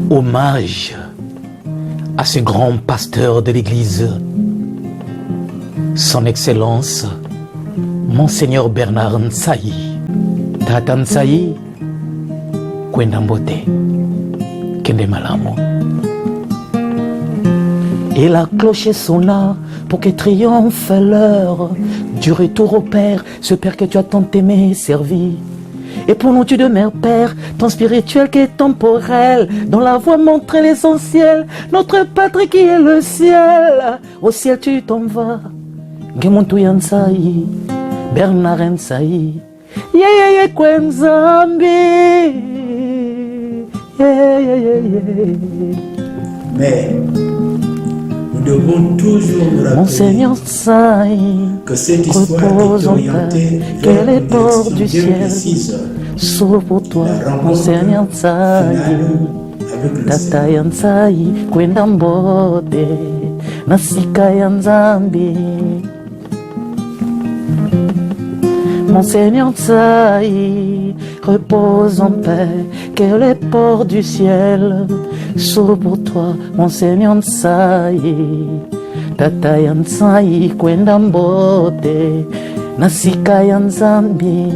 Hommage à ce grand pasteur de l'Église, Son Excellence, Monseigneur Bernard Nsayi, Tata Nsayi, Kwenda Mbote, Kende Malamu. Et la cloche sonna pour que triomphe l'heure du retour au Père, ce Père que tu as tant aimé et servi. Et pour nous tu demeures Père, ton spirituel qui est temporel, dont la voix montre l'essentiel, notre patrie qui est le ciel. Au ciel tu t'en vas, Ngemuntu Nsayi, Bernard Nsayi, Yeye Kwenzambi. Mais nous devons toujours nous rappeler Monseigneur Nsayi, que cette histoire est orientée vers les ports du ciel. Sauf pour toi, Monseigneur Nsayi, Tata Nsayi, Kwenda Mbote, Nasika Nzambi. Monseigneur Nsayi, repose en paix, que les ports du ciel s'ouvrent pour toi, Monseigneur Nsayi, Tata Nsayi, Kwenda Mbote, Nasika Nzambi.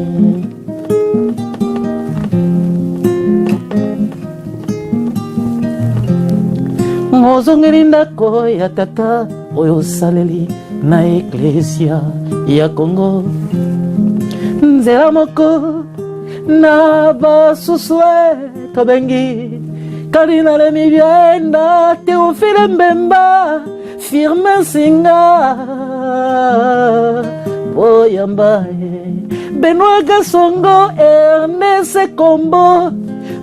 Ngozongeli ndako ya tata oyo osaleli na eklesia ya Kongo, nzela moko na basusu tobengi Kardinal Mibienda, Théophile Mbemba, Firmin Singa, Boyamba, Benoît Gassongo, Ernest Kombo,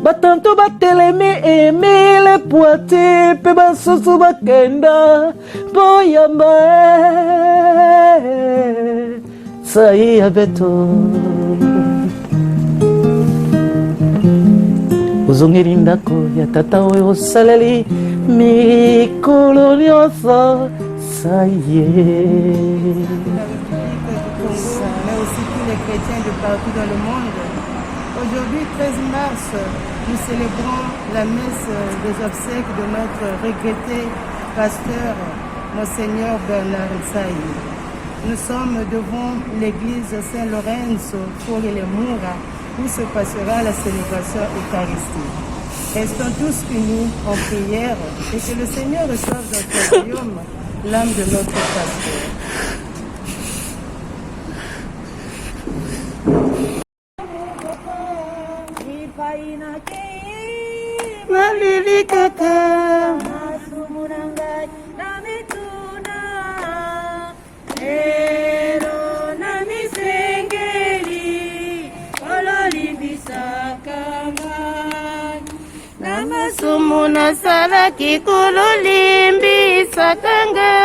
Batanto Batelemi, Emile Poitiers, Pe basusu bakenda, Boyamba, Nsayi abeto. Ozongeli ndako ya tata oyo osaleli mikolo nyonso, Nsayi. Mais aussi tous les chrétiens de partout dans le monde. Aujourd'hui, 13 mars, nous célébrons la messe des obsèques de notre regretté pasteur, Monseigneur Bernard Nsayi. Nous sommes devant l'église Saint-Lorenzo pour les Moura, où se passera la célébration eucharistique. Restons tous unis en prière et que le Seigneur reçoive dans son royaume l'âme de notre pasteur. Sumuna sala kikulu limbisa kanga.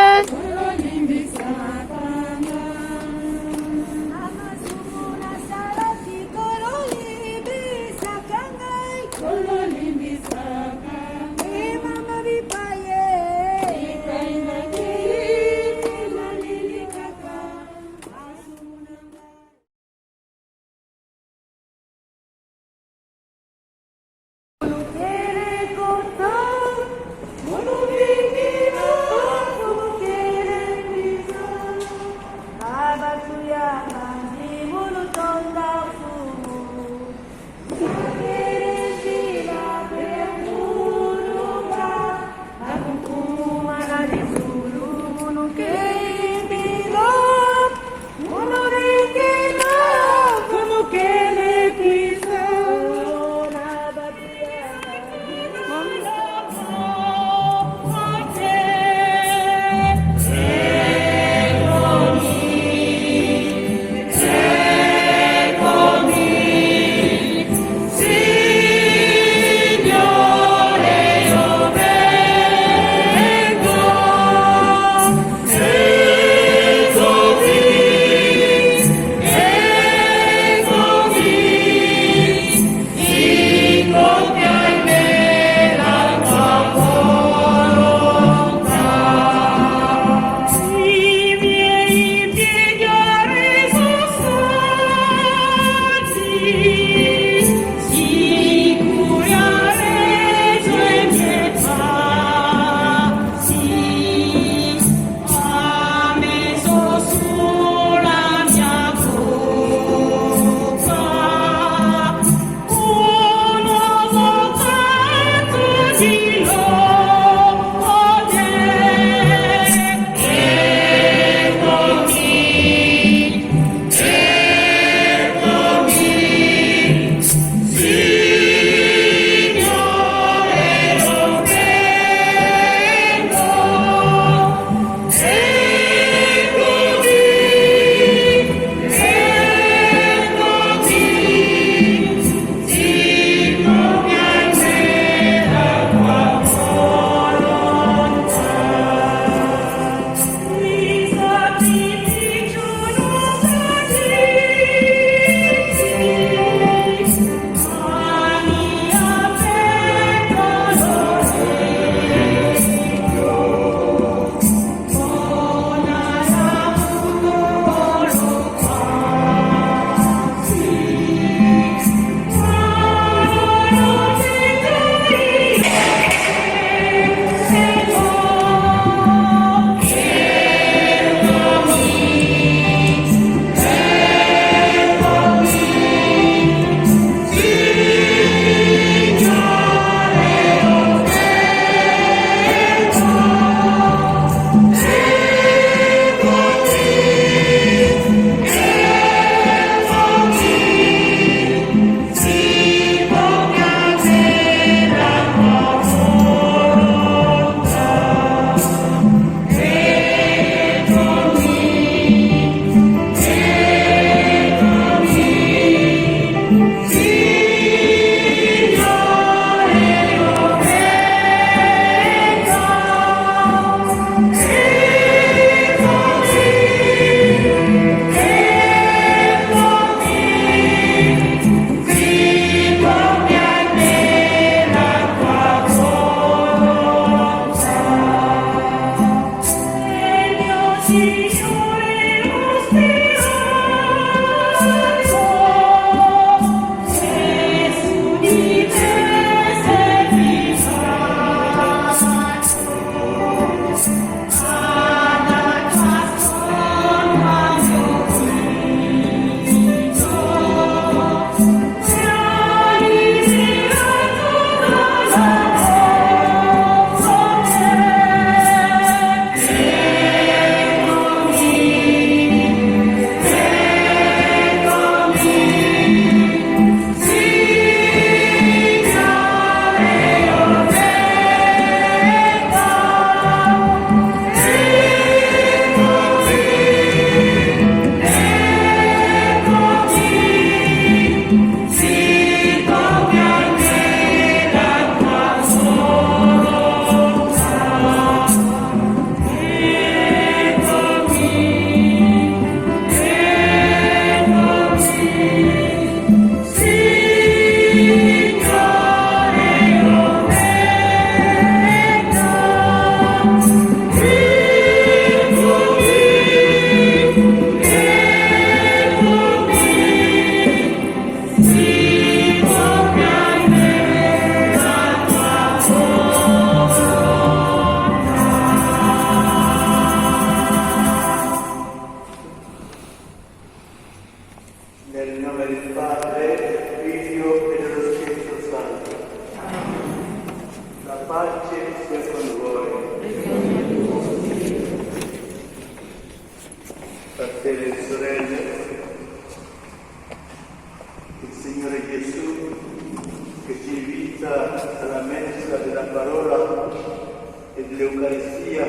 l'Eucaristia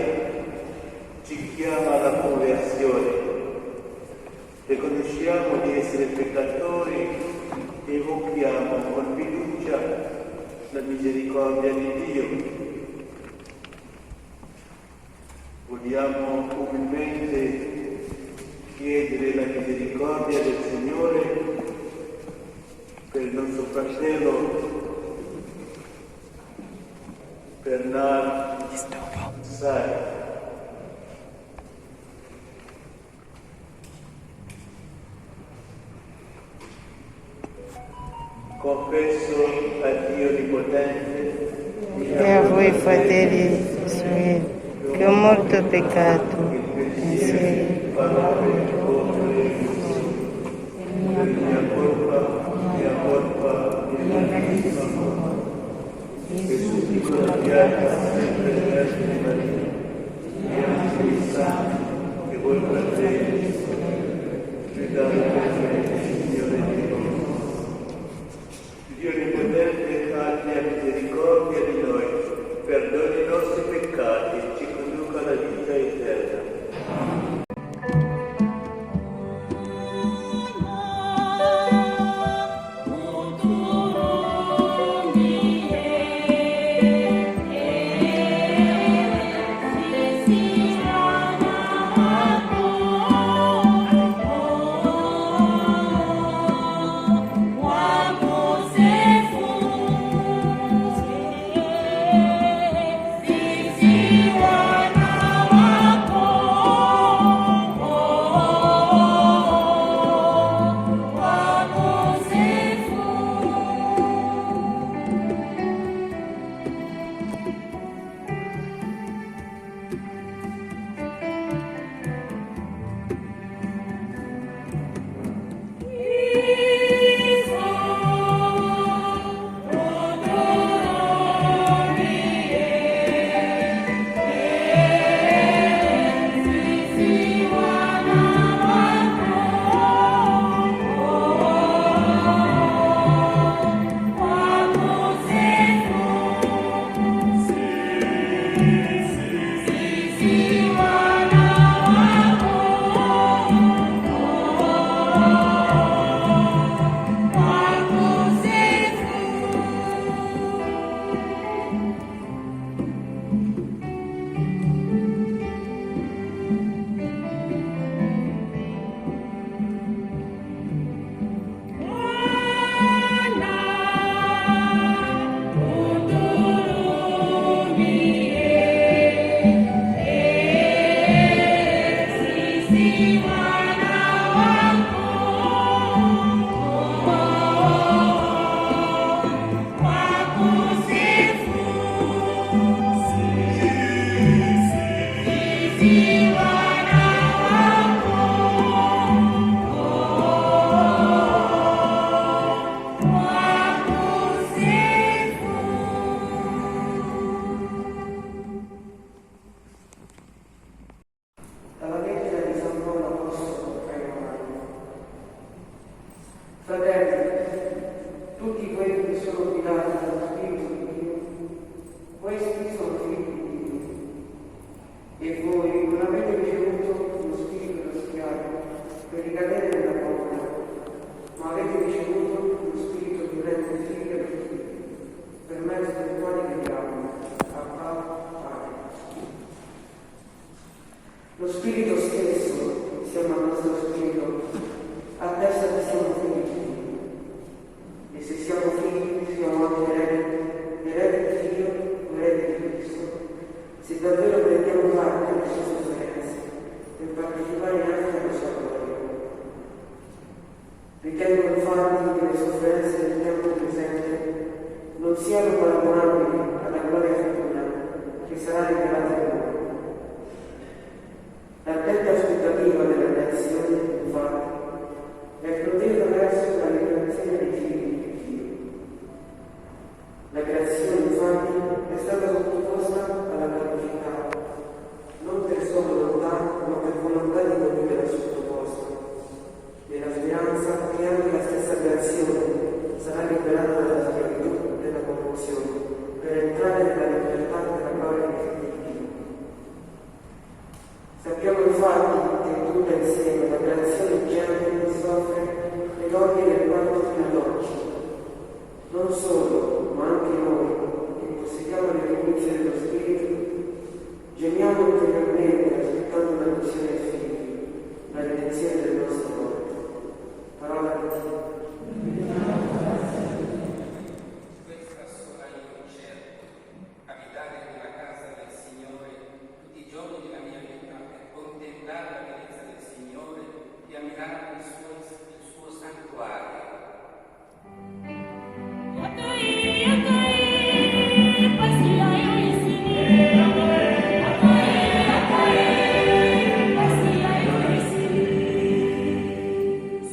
ci chiama alla conversione. Riconosciamo di essere peccatori e evochiamo con fiducia la misericordia di Dio. Vogliamo umilmente chiedere la misericordia del Signore per il nostro fratello Bernard Sai. Confesso a Dio Onnipotente E a voi, fratelli suoi, che ho molto peccato, pensieri, parole, opere, per mia colpa, che supplico la pietà sempre Vergine Maria, e anche i santi che voi fratelli, gridate per me, Signore Dio. Dio Onnipotente abbia misericordia di noi, perdoni i nostri peccati e ci conduca alla vita eterna. Lo Spirito stesso, insieme al nostro Spirito, attesta che siamo figli. E se siamo figli, siamo anche eredi di Dio, eredi di Cristo. Se davvero prendiamo parte alle sue sofferenze, per partecipare anche alla sua gloria. Ritengo infatti che le sofferenze del tempo presente non siano paragonabili alla gloria futura che sarà rivelata in noi. L'attenta aspettativa della reazione, infatti, è protesa verso la liberazione dei figli di Dio. La creazione, infatti, è stata sottoposta alla capacità, non per sua volontà, ma per volontà di Dio era sottoposta, nella speranza che anche la stessa creazione sarà liberata dalla schiavitù della corruzione, per entrare nella libertà della gloria dei figli di Dio. Gemiamo ulteriormente aspettando la missione ai figli, la redenzione del nostro nome. Parola di Dio. Questa sola io cerco, abitare nella casa del Signore tutti i giorni della mia vita per contemplare la bellezza del Signore e ammirare il suo santuario.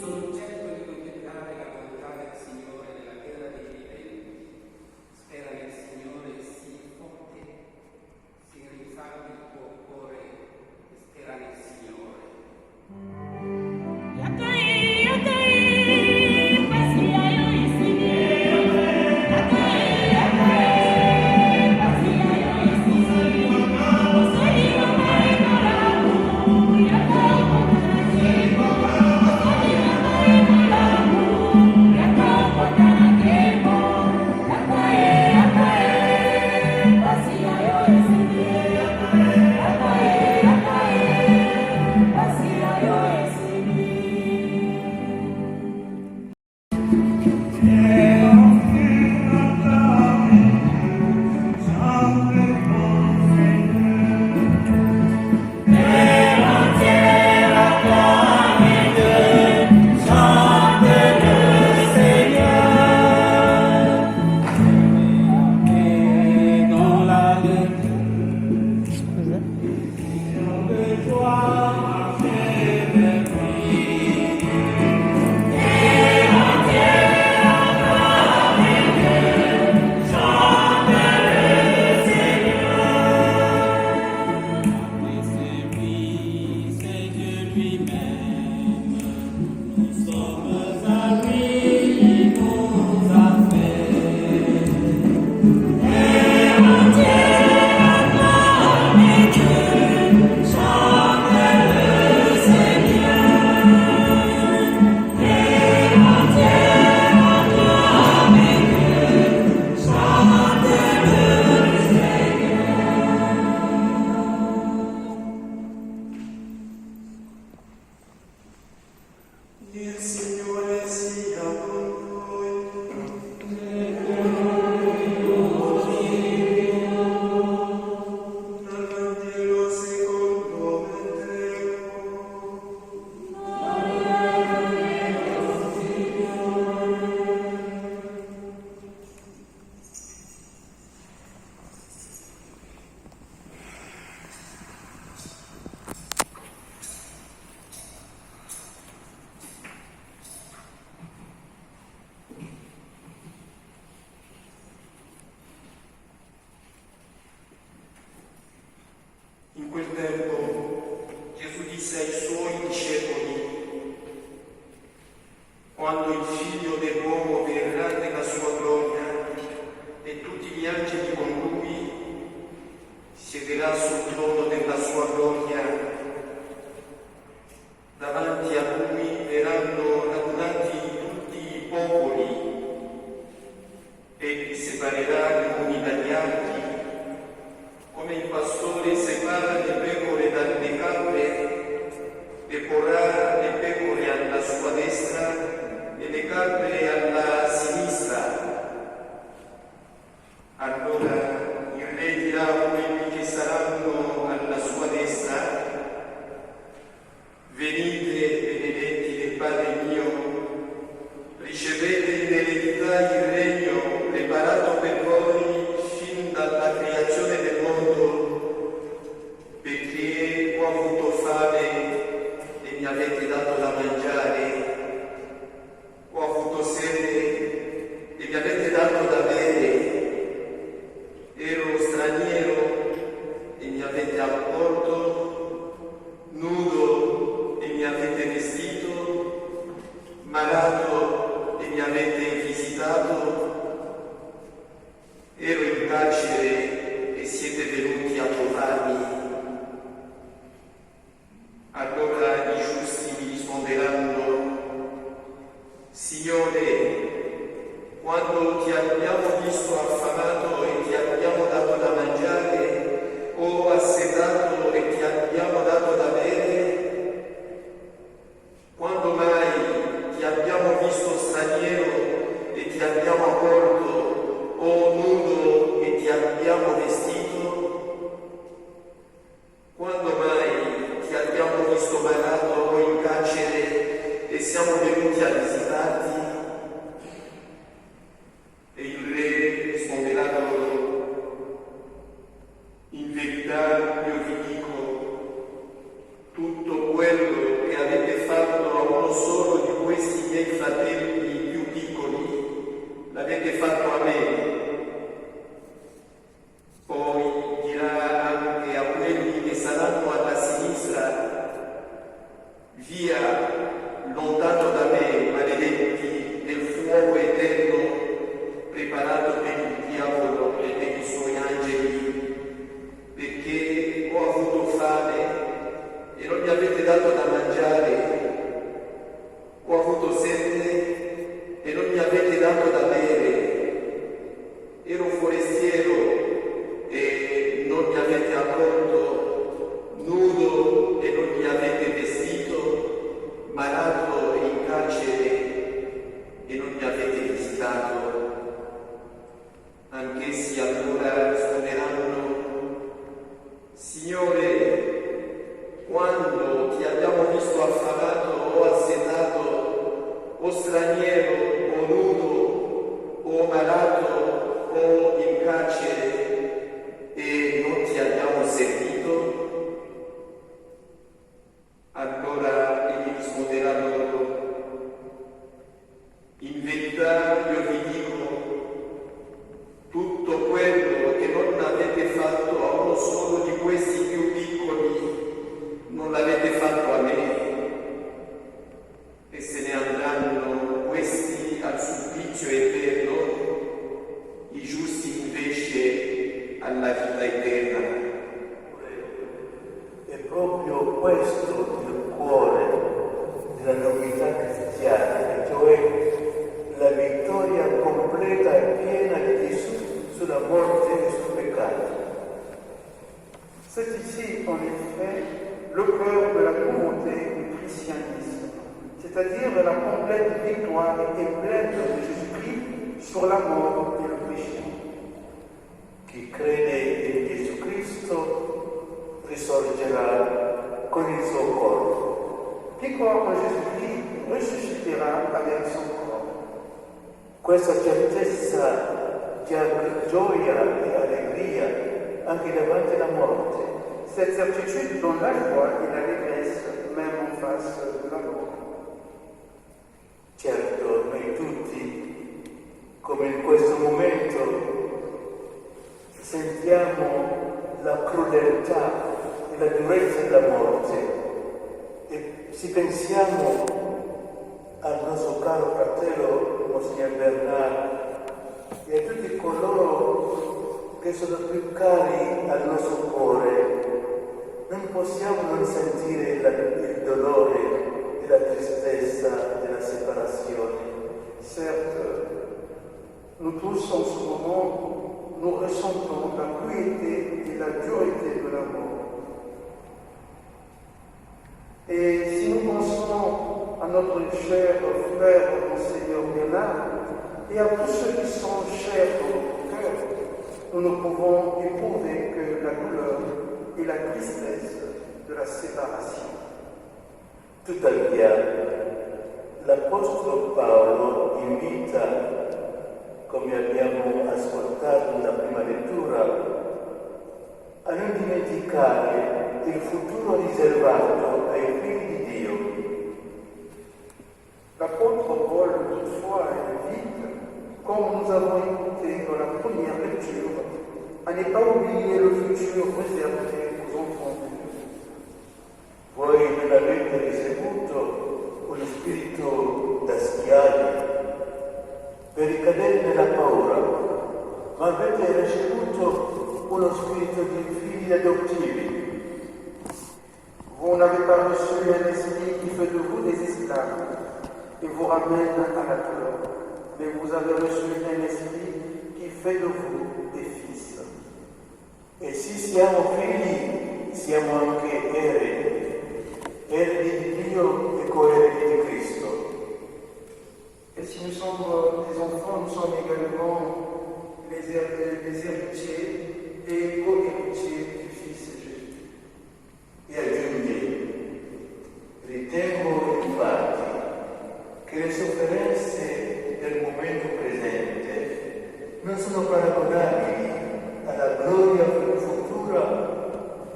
Sono certo di contemplare la bontà del Signore nella terra dei viventi. Spera nel Signore, sii forte, si rinsalvi il tuo cuore e spera nel Signore. Il Signore sia con voi. Dal Vangelo secondo Matteo. In quel tempo Gesù disse ai suoi discepoli: quando il Figlio dell'uomo verrà nella sua gloria e tutti gli angeli con lui, siederà sul trono della sua gloria. Davanti a lui verranno radunati tutti i popoli. Egli separerà gli uni dagli altri, come il pastore separa le pecore dalle capre, e porrà le pecore alla sua destra e le capre alla sinistra. Allora il Re dirà a quelli che saranno alla sua destra: venite benedetti del Padre mio, ricevete in eredità il regno preparato per voi fin dalla creazione del mondo, perché ho avuto fame e mi avete dato da mangiare, ho avuto sete e mi avete dato da bere, ero straniero e mi avete accolto, nudo e mi avete vestito, malato e mi avete visitato, ero in carcere e siete venuti a trovarmi. Allora i giusti mi risponderanno: Signore, quando ti abbiamo visto affamato e ti abbiamo dato da mangiare, o assetato Quando mai ti abbiamo visto malato o in carcere e siamo venuti a visitarti? E il re risponderà loro: in verità io vi dico, tutto quello che avete fatto a uno solo di questi miei fratelli più piccoli, l'avete fatto a me. Poi dirà anche a quelli che saranno alla sinistra: via, lontano da me, maledetti, del fuoco eterno preparato per il diavolo e per i suoi angeli, perché ho avuto fame e non mi avete dato da mangiare, ho avuto sete e non mi avete dato da bere, ero forestiero e non mi avete accolto, nudo e non mi avete vestito, malato e in carcere e non mi avete visitato. Anch'essi allora risponderanno: Signore, quando ti abbiamo visto affamato o assetato, o straniero, o nudo, o malato, o in carcere, e non ti abbiamo servito? Allora egli risponderà loro: in verità io vi dico, tutto quello che non avete fatto a uno solo di questi più piccoli, non l'avete fatto a me. E se ne andranno questi al supplizio eterno, i giusti invece alla vita eterna. È proprio questo il cuore della novità cristiana, cioè la vittoria completa e piena di Gesù sulla morte et sul peccato. C'est ici, en effet, le cœur de la communauté du christianisme, c'est-à-dire de la complète victoire et pleine de Jésus-Christ sur la mort et le péché. Chi crede in Gesù Cristo risorgerà con il suo corpo. Qui croit en Jésus-Christ ressuscitera avec son corps. Questa certezza che ha gioia e allegria anche davanti alla morte. Cette certitude donne la joie et l'allégresse même en face de la mort. Certo, noi tutti, come in questo momento, sentiamo la crudeltà e la durezza della morte e ci pensiamo al nostro caro fratello Monsignor Bernard e a tutti coloro che sono più cari al nostro cuore. Non possiamo non sentire il dolore e la tristezza della separazione. Certes, nous tous en ce moment, nous ressentons la cruauté et la dureté de la mort. Et si nous pensons à notre cher frère Monseigneur Bernard et à tous ceux qui sont chers dans notre cœur, nous ne pouvons éprouver que la douleur et la tristesse de la séparation. Tuttavia, l'Apostolo Paolo invita, come abbiamo ascoltato nella prima lettura, a non dimenticare il futuro riservato ai figli di Dio. L'apôtre Paul, toutefois, invite, comme nous avons écouté dans la première lecture, à ne pas oublier le futur réservé aux enfants de Dieu. Voi non avete ricevuto uno spirito da schiavi per ricadere nella paura, ma avete ricevuto uno spirito di figli adottivi. Vous n'avez pas reçu un esprit qui fait de vous des esclaves et vous ramène à la peur, mais vous avez reçu un esprit qui fait de vous des fils. E se siamo figli, siamo anche eredi di Dio e coeredi di Cristo. Et si nous sommes des enfants, nous sommes également les héritiers et co-héritiers du Fils Jésus. sono paragonabili alla gloria futura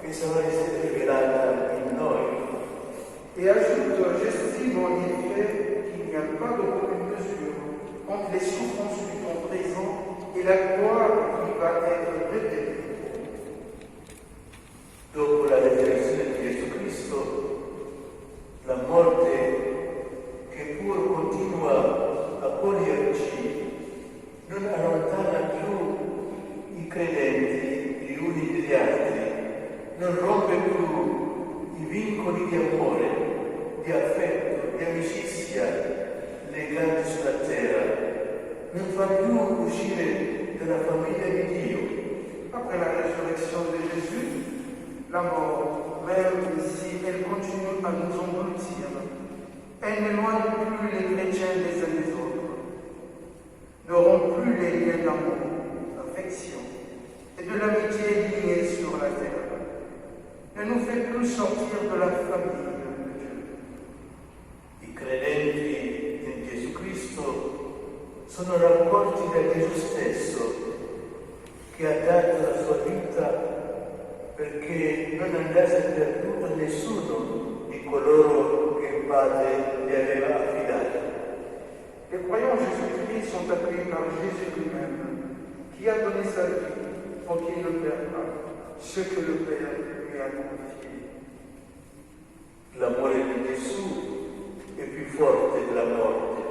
che sarà rivelata in noi. Et ajoute, j'estime en effet qu'il n'y a pas de commune mesure entre les souffrances du temps présent et la gloire qui va être révélée. Dopo la resurrezione di Gesù Cristo, la morte che pur continua a coglierci non allontana più i credenti gli uni degli altri, non rompe più i vincoli di amore, di affetto, di amicizia legati sulla terra, non fa più uscire dalla famiglia di Dio. Après la résurrection de Jésus, la mort, même si elle continue à nous engloutir, elle n'éloigne plus les chrétiens les uns des autres, ne rompt plus les liens d'amour, d'affection et de l'amitié liée sur la terre, ne nous fait plus sortir de la famille de Dieu. I credenti in Gesù Cristo sono raccolti da Gesù stesso, che ha dato la sua vita perché non andasse perduto nessuno di coloro che il Padre gli aveva affidato. Les croyants en Jésus-Christ sont appelés par Jésus lui-même, qui a donné sa vie pour qu'il ne perde pas ce que le Père lui a confié. L'amore di Gesù è più forte della morte.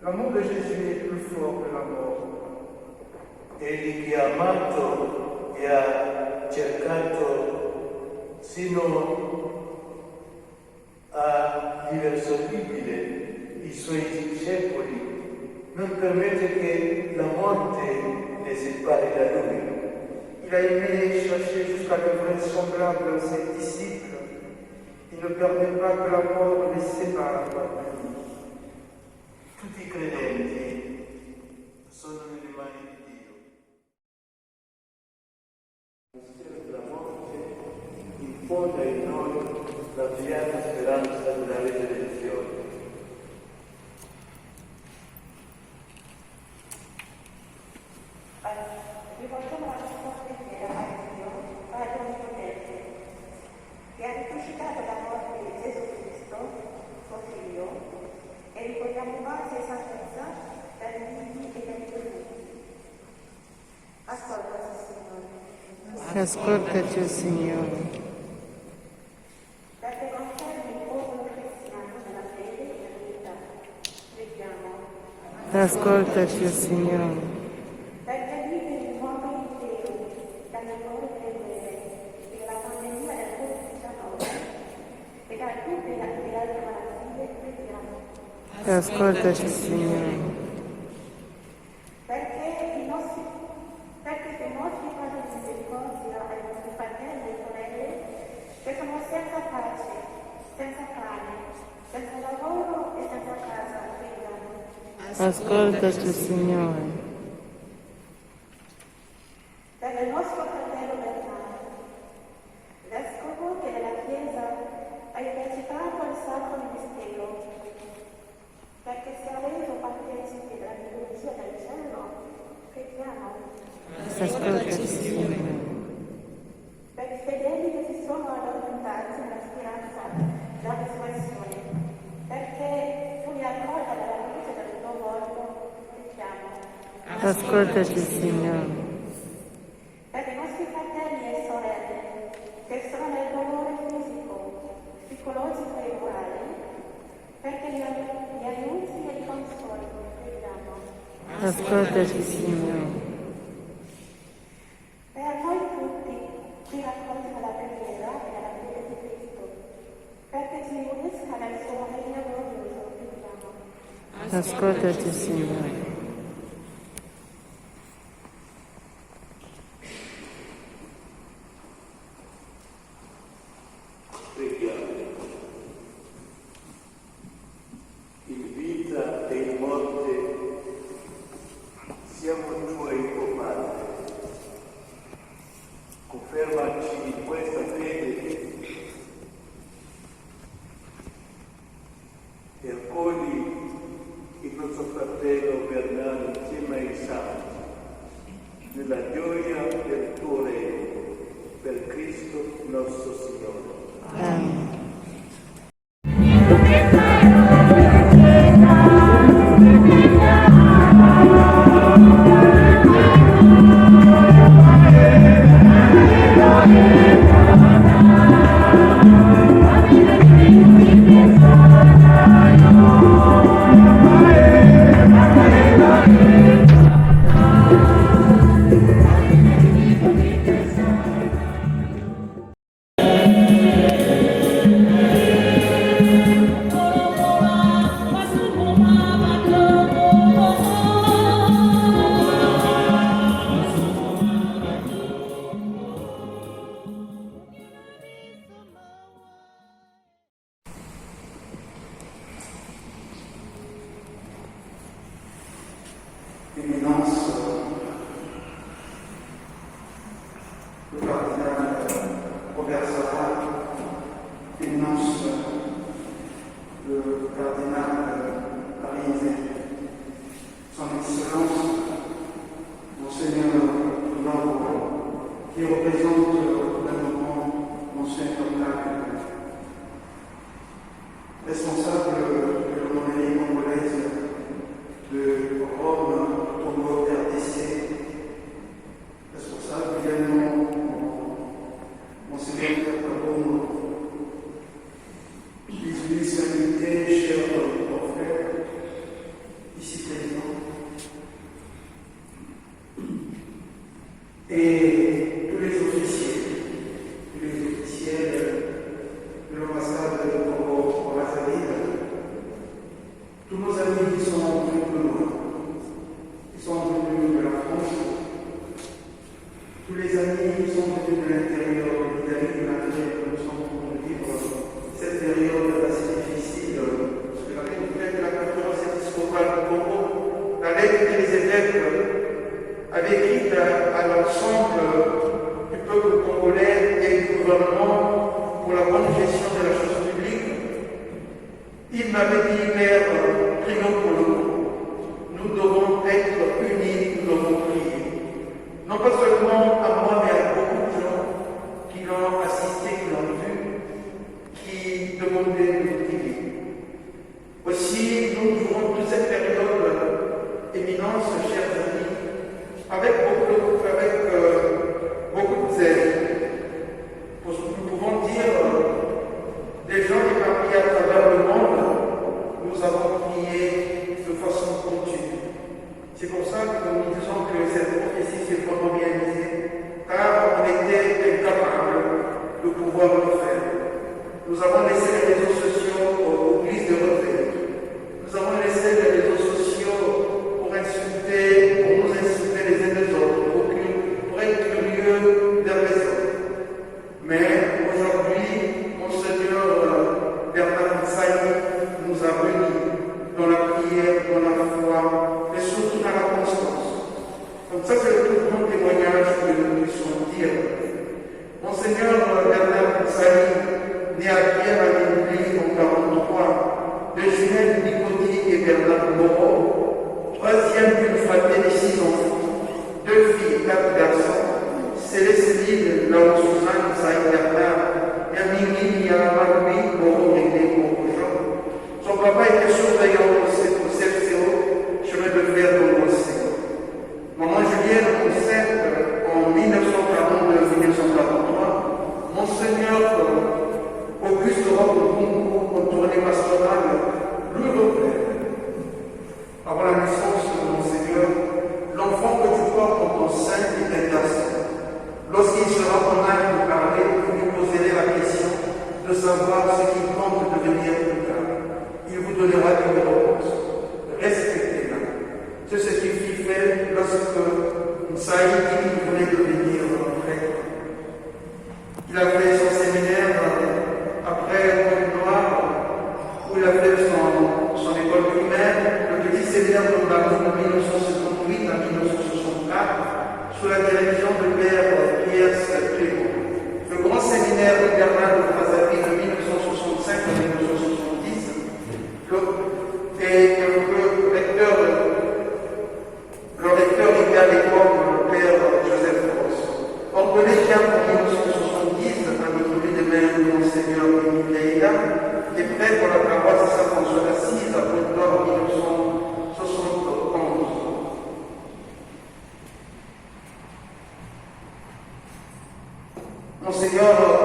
L'amour de Jésus est plus fort que la mort. Egli che ha amato e ha cercato sino all'irresolvibile i suoi discepoli, non permette che la morte le separi da lui. Il a aimé chercher jusqu'à l'invraisemblable ses disciples. Il ne permet pas que la mort les sépare de lui. Tutti i credenti sono nelle mani di Dio. Il mistero della morte infonde in noi la brillante speranza della resurrezione. Rivolgiamo la nostra preghiera a Dio, Padre Onnipotente, che ha risuscitato la morte di Gesù Cristo, suo Figlio, e ricordiamo pace e salvezza dai vivi e dai perduti. Ascoltaci, Signore. Ascoltaci, Signore. Perché conservi il popolo cristiano nella fede e nella vita. Preghiamo. Ascoltaci, Signore. Perché vive il mondo intero dalle ore delle guerre e dalla pandemia del Covid-19 e da tutte le altre malattie, preghiamo. Ascoltaci, Signore. Perché i nostri padri di misericordia ai nostri fratelli e sorelle che sono senza pace, senza pane, senza lavoro e senza casa, preghiamo. Ascoltaci, Signore. Per il nostro fratello Bernardo, vescovo che nella Chiesa ha esercitato il sacro mistero, perché sia reso partecipe della liturgia del cielo, preghiamo. Ascoltaci, Signore. Per i fedeli che si sono addormentati nella speranza della risurrezione, perché tu li accolga dalla luce del tuo volto, preghiamo. Ascoltaci, Signore. Per i nostri fratelli e sorelle che sono nel dolore fisico, psicologico e morale, perché li aiuti e li consoli, preghiamo. Ascoltaci, Signore. Per noi tutti, qui raccolti nella preghiera e nella fede di Cristo, perché ci unisca nel suo regno glorioso, preghiamo. Ascoltaci, Signore. Preghiamo. In vita e in morte siamo tuoi, o Padre. Confermaci in questa fede e accogli il nostro fratello Bernardo Cristo nosso Senhor. Amém. Éminence, le cardinal Robert Sarrat, Éminence, le cardinal Ariézé, Son Excellence, Monseigneur Lauro, qui représente le moment Monseigneur Lac, responsable de l'homélie congolaise de Rome, Togo, RDC, responsable également Monseigneur Kabongo, les invités, chers frères, ici présents, et tous les officiers de l'ambassade de Congo Brazzaville, tous nos amis qui sont venus de loin, qui sont venus de la France, tous les amis qui sont venus de l'intérieur de l'Italie, malgré que nous sommes en train de vivre cette période assez difficile, parce que la lettre de la conférence épiscopale du Congo, la lettre que les évêques avaient écrite à l'ensemble du peuple congolais et du gouvernement pour la bonne gestion de la chose publique, il m'avait dit, Père, prions pour le monde. Nous devons être unis, nous devons prier. Non pas seulement à moi, mais à beaucoup de gens qui l'ont assisté, qui l'ont vu, qui demandaient de prier. Aussi, nous vivons toute cette période, éminence, chers amis, avec beaucoup de zèle. Nous pouvons dire, des gens éparpillés à travers le monde, nous avons prié de façon continue. C'est pour ça que nous disons que cette prophétie s'est vraiment réalisée, car on était incapable de pouvoir le faire. Nous avons laissé les réseaux sociaux aux églises de retraite. Nous avons laissé les réseaux sociaux pour nous insulter les uns les autres, pour être curieux des raisons. Mais aujourd'hui, Monseigneur Bernard Moussaï nous a réunis dans la prière, dans la foi, et surtout dans la constance. Donc ça, c'est le plus grand témoignage que nous puissions dire. Monseigneur Bernard Moussaï, né à Pierre à l'Église en 1943, de Julien Nicodi et Bernard Moreau, troisième d'une fratrie de 6 enfants, 2 filles, 4 garçons, Célestine, Laure Suzanne, Moussaï Bernard, Yamini, Yamaroui, Moreau, Réné, Moreau, son papa était surveillant au CFCO, chemin de fer de Mossé. Maman Julienne, enceinte en 1942-1943, Monseigneur Auguste Rob en tournée pastorale, lui repère. Avant la naissance de Monseigneur, l'enfant que tu portes en ton sein est intercellent. Lorsqu'il sera en âge de parler, vous lui poserez la question de savoir ce qu'il compte devenir plus tard. Il vous donnera une réponse. Respectez-la. C'est ce qu'il fit faire lorsque Moussaï dit qu'il voulait devenir prêtre. Il a fait son séminaire après Pointe-Noire, où il a fait son école primaire, le petit séminaire de Bamou de 1968 à 1964, sous la direction de Père Pierre Clément. Le grand séminaire de Bernard de Brazzaville de 1965 à 1970, et le recteur était à l'époque le Père Joseph Ross. On connaît bien qu'en 1970,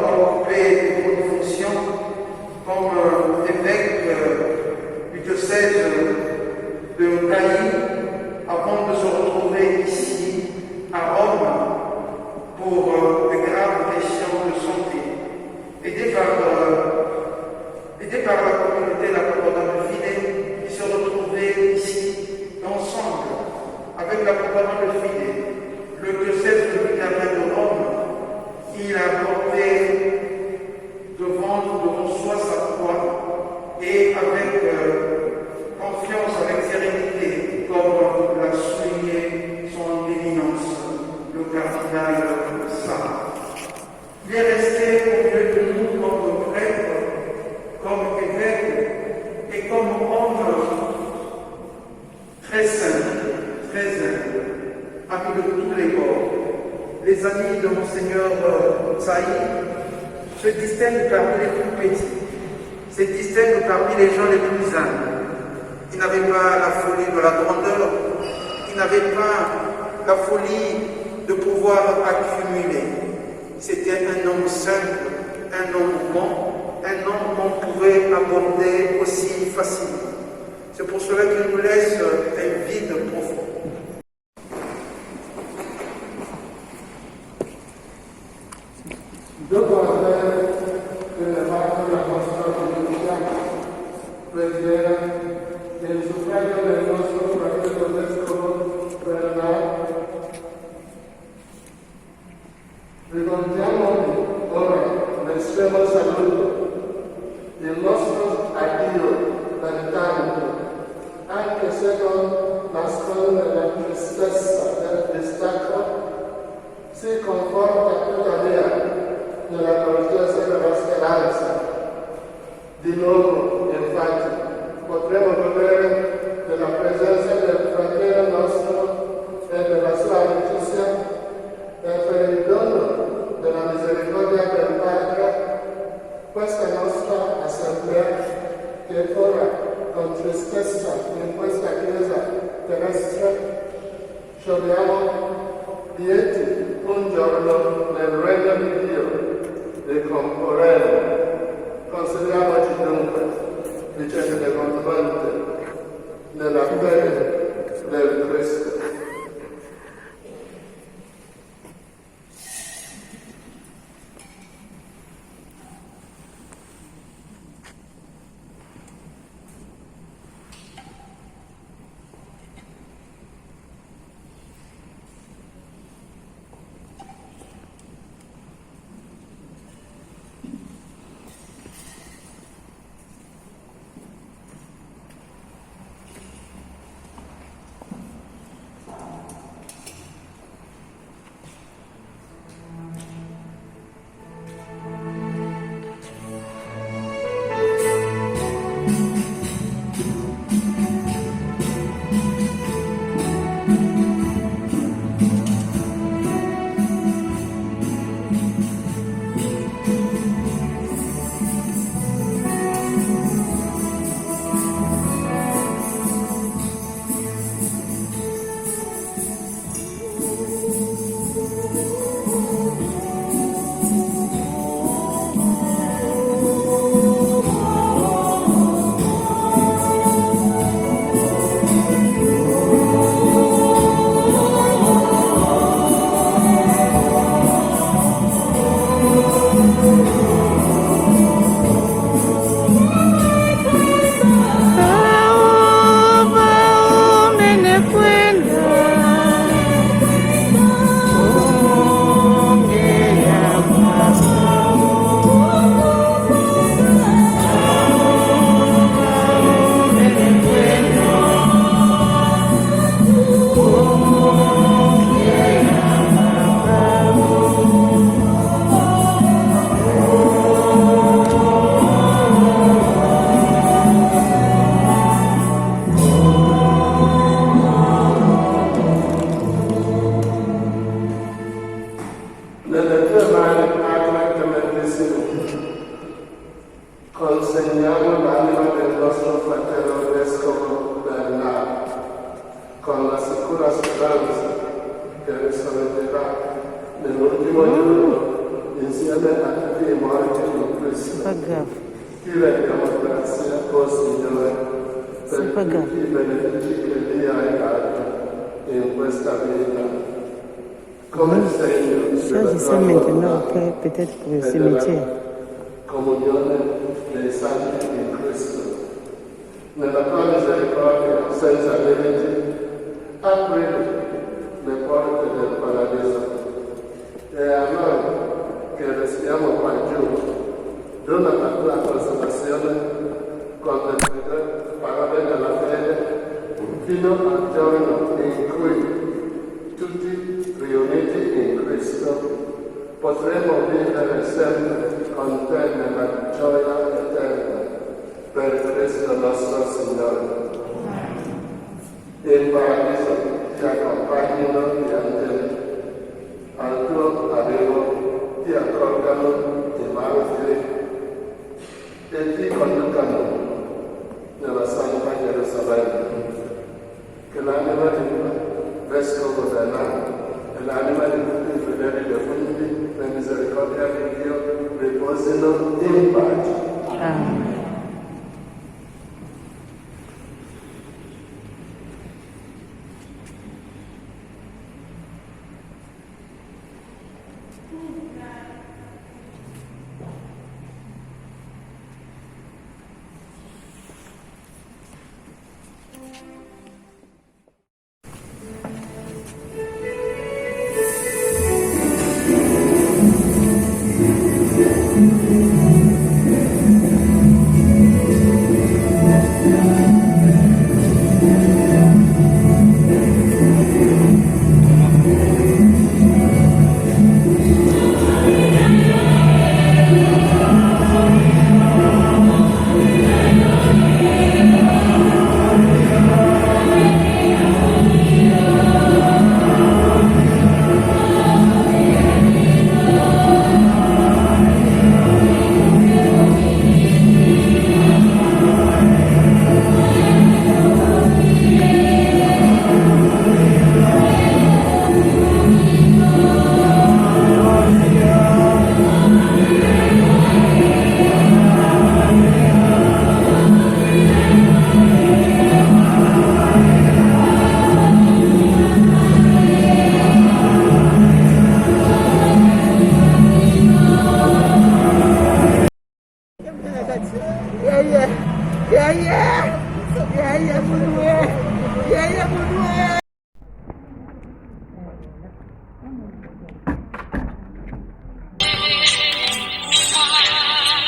avoir occupé de bonnes fonctions comme évêque du diocèse de Cailly avant de se retrouver ici à Rome pour de graves questions de santé. Aidé par la communauté, la Propagande Fidei, qui se retrouvait ici ensemble avec la Propagande Fidei, le diocèse de Rome, il a porté devant soi sa croix et avec confiance, avec sérénité, comme l'a souligné son éminence, le cardinal Sarr. Il est resté au milieu de nous comme prêtre, comme évêque et comme homme très saint, ami de tous les bords. Les amis de Monseigneur Saïd se distinguent parmi les plus petits, se distinguent parmi les gens les plus humbles. Ils n'avaient pas la folie de la grandeur, ils n'avaient pas la folie de pouvoir accumuler. C'était un homme simple, un homme bon, un homme qu'on pouvait aborder aussi facilement. C'est pour cela qu'il nous laisse un vide profond. Dopo aver fatto la nostra comunità preghiera nel suffragio del nostro fratello vescovo Bernardo, rivolgiamo ora l'estremo saluto, il nostro addio pertanto, anche se non nasconde la tristezza del distacco, si conforta tuttavia nella dolcezza della speranza. Di nuovo, infatti, potremo godere della presenza del fratello nostro e della sua amicizia e per il dono della misericordia del Padre, questa nostra assemblea che ora con tristezza in questa chiesa terrestre scegliamo lieti un giorno nel regno di Dio ricomporremo. Consideriamoci dunque vicende del monte nella fede del Cristo. consegniamo l'anima del nostro fratello vescovo Bernardo, con la sicura speranza che risorgerà nell'ultimo giorno in insieme a tutti i morti in Cristo, chi rendiamo grazie o Signore per tutti i benefici che mi hai dato in questa vita. Come segno della tua volontà peut-être pour le e cimetière. della comunione dei santi in Cristo. Nella tua misericordia senza limiti, apri le porte del paradiso e a noi che restiamo qua giù, dona la tua consolazione con le parole della fede fino al giorno in cui tutti riuniti in Cristo potremo vivere sempre con te nella gioia eterna per Cristo nostro Signore. In paradiso ti accompagnino gli angeli, al tuo arrivo ti accolgano i martiri e ti conducano nella Santa Gerusalemme. Che l'anima di Vescovo Bernardo e l'anima di tutti i fedeli defunti, per misericordia di Dio, riposino in pace. Amen.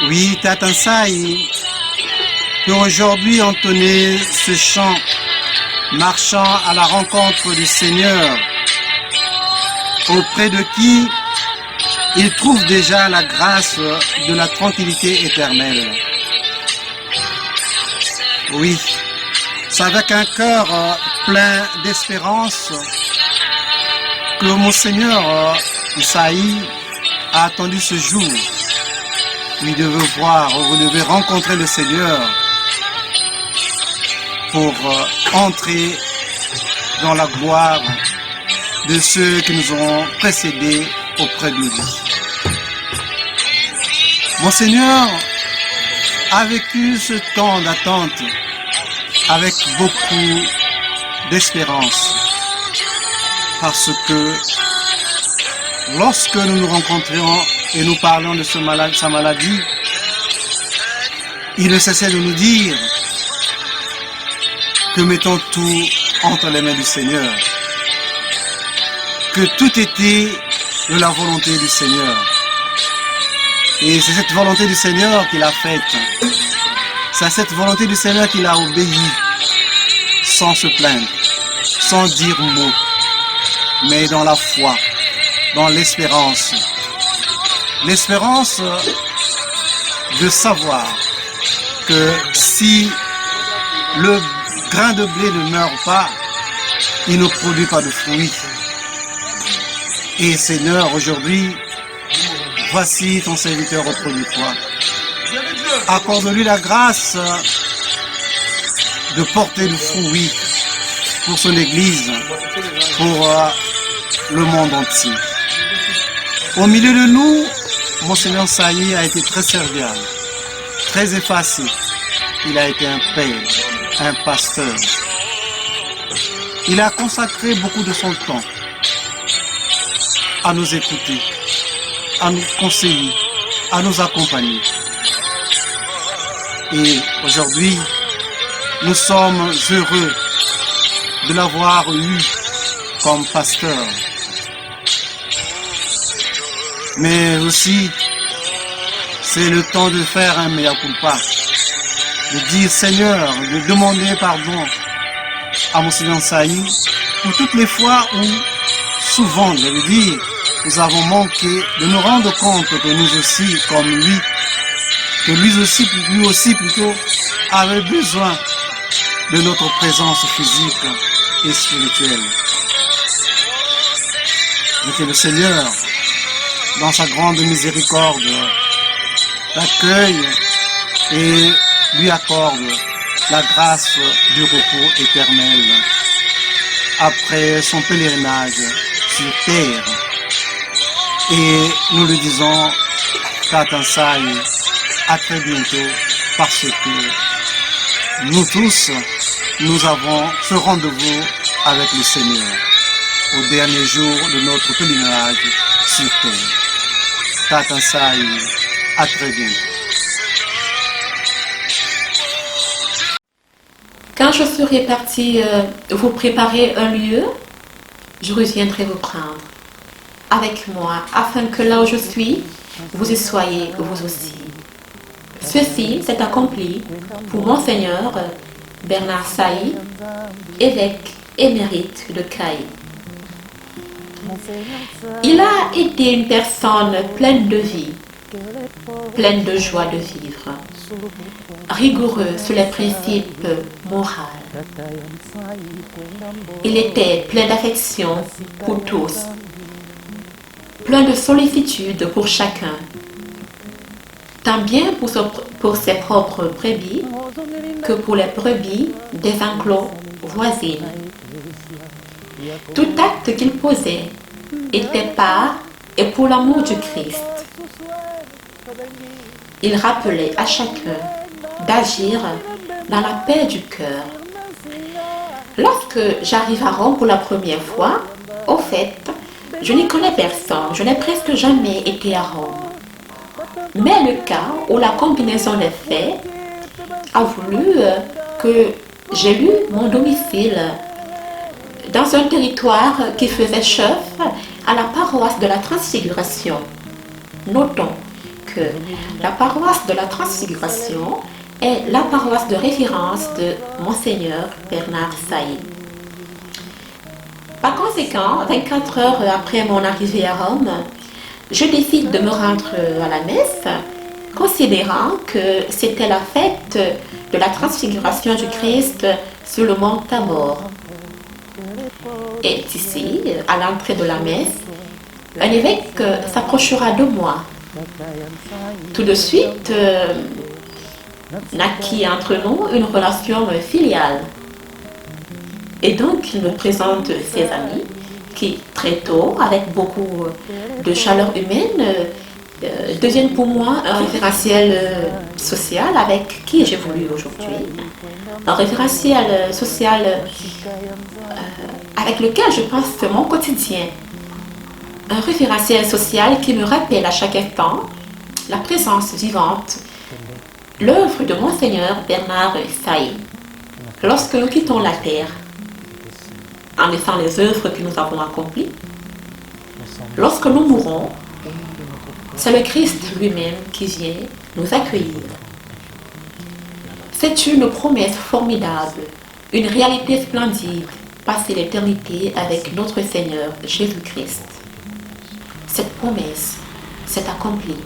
Oui, Tatansai peut aujourd'hui entonner ce chant, marchant à la rencontre du Seigneur, auprès de qui il trouve déjà la grâce de la tranquillité éternelle. Oui, c'est avec un cœur plein d'espérance que mon Seigneur Isaïe a attendu ce jour. Vous devez voir, vous devez rencontrer le Seigneur pour entrer dans la gloire de ceux qui nous ont précédés auprès de lui. Mon Seigneur a vécu ce temps d'attente avec beaucoup d'espérance, parce que lorsque nous nous rencontrions et nous parlons de sa maladie, il ne cessait de nous dire que mettons tout entre les mains du Seigneur, que tout était de la volonté du Seigneur. Et c'est cette volonté du Seigneur qu'il a faite. C'est à cette volonté du Seigneur qu'il a obéi, sans se plaindre, sans dire mot, mais dans la foi, dans l'espérance. L'espérance de savoir que si le grain de blé ne meurt pas, il ne produit pas de fruits. Et Seigneur, aujourd'hui, voici ton serviteur auprès de toi. Accorde-lui la grâce de porter du fruit pour son Église, pour le monde entier. Au milieu de nous, Monseigneur Sailly a été très serviable, très effacé. Il a été un père, un pasteur. Il a consacré beaucoup de son temps à nous écouter, à nous conseiller, à nous accompagner. Et aujourd'hui, nous sommes heureux de l'avoir eu comme pasteur. Mais aussi, c'est le temps de faire un mea culpa, de dire Seigneur, de demander pardon à Monseigneur Sailly pour toutes les fois où, souvent, je veux dire, nous avons manqué de nous rendre compte que nous aussi, comme lui, que lui aussi plutôt, avait besoin de notre présence physique et spirituelle. Mais que le Seigneur, dans sa grande miséricorde, l'accueille et lui accorde la grâce du repos éternel après son pèlerinage sur terre. Et nous le disons, Katansai, à très bientôt, parce que nous tous, nous avons ce rendez-vous avec le Seigneur au dernier jour de notre pèlerinage sur terre. Katansai, à très bientôt. Quand je serai parti vous préparer un lieu, je reviendrai vous prendre avec moi, afin que là où je suis, vous y soyez vous aussi. Ceci s'est accompli pour Monseigneur Bernard Sailly, évêque émérite de Caille. Il a été une personne pleine de vie, pleine de joie de vivre, rigoureux sur les principes moraux. Il était plein d'affection pour tous, plein de sollicitude pour chacun, tant bien pour ses propres brebis que pour les brebis des enclos voisines. Tout acte qu'il posait était par et pour l'amour du Christ. Il rappelait à chacun d'agir dans la paix du cœur. Lorsque j'arrive à Rome pour la première fois, au fait, je n'y connais personne, je n'ai presque jamais été à Rome. Mais le cas où la combinaison des faits a voulu que j'élu mon domicile dans un territoire qui faisait chef à la paroisse de la Transfiguration. Notons que la paroisse de la Transfiguration est la paroisse de référence de Monseigneur Bernard Sailly. Par conséquent, 24 heures après mon arrivée à Rome, je décide de me rendre à la messe, considérant que c'était la fête de la transfiguration du Christ sur le mont Tabor. Et ici, à l'entrée de la messe, un évêque s'approchera de moi. Tout de suite, naquit entre nous une relation filiale. Et donc, il me présente ses amis qui, très tôt, avec beaucoup de chaleur humaine, deviennent pour moi un référentiel social avec qui j'évolue aujourd'hui. Un référentiel social avec lequel je pense mon quotidien. Un référentiel social qui me rappelle à chaque instant la présence vivante, l'œuvre de Monseigneur Bernard Sailly. Lorsque nous quittons la terre, en laissant les œuvres que nous avons accomplies, lorsque nous mourrons, c'est le Christ lui-même qui vient nous accueillir. C'est une promesse formidable, une réalité splendide, passer l'éternité avec notre Seigneur Jésus-Christ. Cette promesse s'est accomplie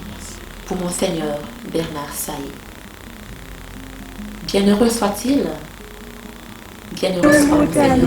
pour Monseigneur Bernard Sailly. Bienheureux soit-il, bienheureux soit-il.